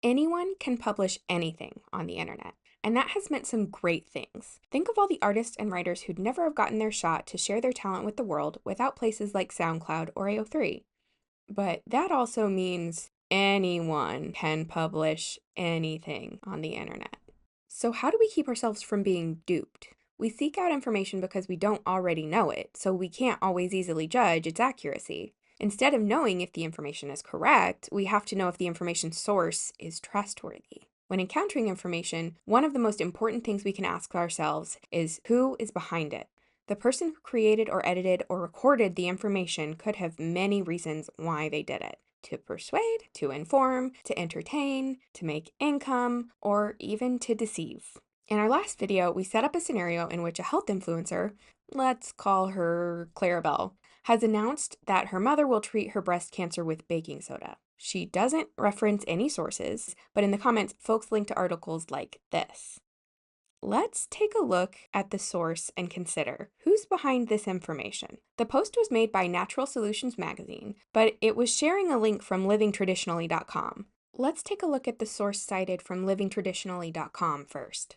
Anyone can publish anything on the internet, and that has meant some great things. Think of all the artists and writers who'd never have gotten their shot to share their talent with the world without places like SoundCloud or AO3. But that also means anyone can publish anything on the internet. So, how do we keep ourselves from being duped? We seek out information because we don't already know it, so we can't always easily judge its accuracy. Instead of knowing if the information is correct, we have to know if the information source is trustworthy. When encountering information, one of the most important things we can ask ourselves is who is behind it? The person who created or edited or recorded the information could have many reasons why they did it. To persuade, to inform, to entertain, to make income, or even to deceive. In our last video, we set up a scenario in which a health influencer, let's call her Clarabelle, has announced that her mother will treat her breast cancer with baking soda. She doesn't reference any sources, but in the comments, folks link to articles like this. Let's take a look at the source and consider who's behind this information. The post was made by Natural Solutions magazine, but it was sharing a link from livingtraditionally.com. Let's take a look at the source cited from livingtraditionally.com first.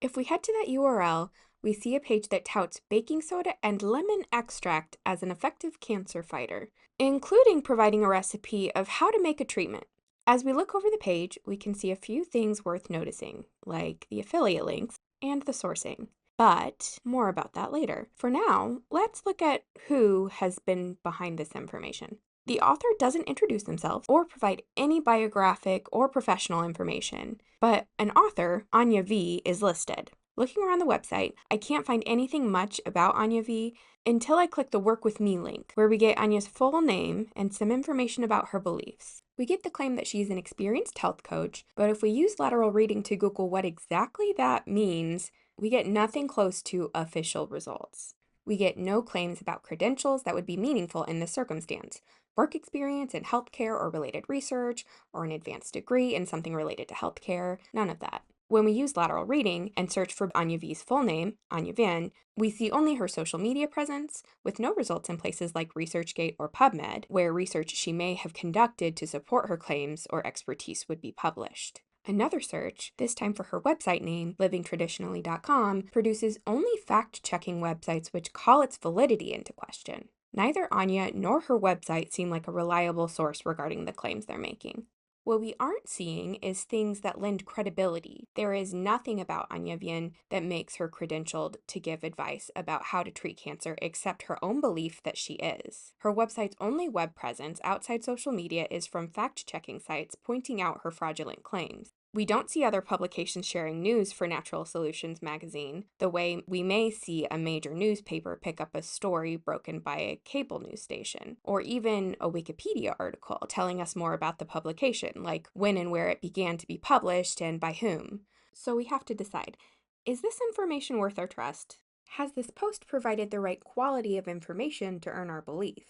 If we head to that URL, we see a page that touts baking soda and lemon extract as an effective cancer fighter, including providing a recipe of how to make a treatment. As we look over the page, we can see a few things worth noticing, like the affiliate links and the sourcing. But more about that later. For now, let's look at who has been behind this information. The author doesn't introduce themselves or provide any biographic or professional information, but an author, Anya V, is listed. Looking around the website, I can't find anything much about Anya V until I click the Work With Me link, where we get Anya's full name and some information about her beliefs. We get the claim that she's an experienced health coach, but if we use lateral reading to Google what exactly that means, we get nothing close to official results. We get no claims about credentials that would be meaningful in this circumstance. Work experience in healthcare or related research, or an advanced degree in something related to healthcare, none of that. When we use lateral reading and search for Anya V's full name, Anya Van, we see only her social media presence, with no results in places like ResearchGate or PubMed, where research she may have conducted to support her claims or expertise would be published. Another search, this time for her website name, livingtraditionally.com, produces only fact-checking websites which call its validity into question. Neither Anya nor her website seem like a reliable source regarding the claims they're making. What we aren't seeing is things that lend credibility. There is nothing about Anya Vian that makes her credentialed to give advice about how to treat cancer except her own belief that she is. Her website's only web presence outside social media is from fact-checking sites pointing out her fraudulent claims. We don't see other publications sharing news for Natural Solutions magazine, the way we may see a major newspaper pick up a story broken by a cable news station, or even a Wikipedia article telling us more about the publication, like when and where it began to be published and by whom. So we have to decide, is this information worth our trust? Has this post provided the right quality of information to earn our belief?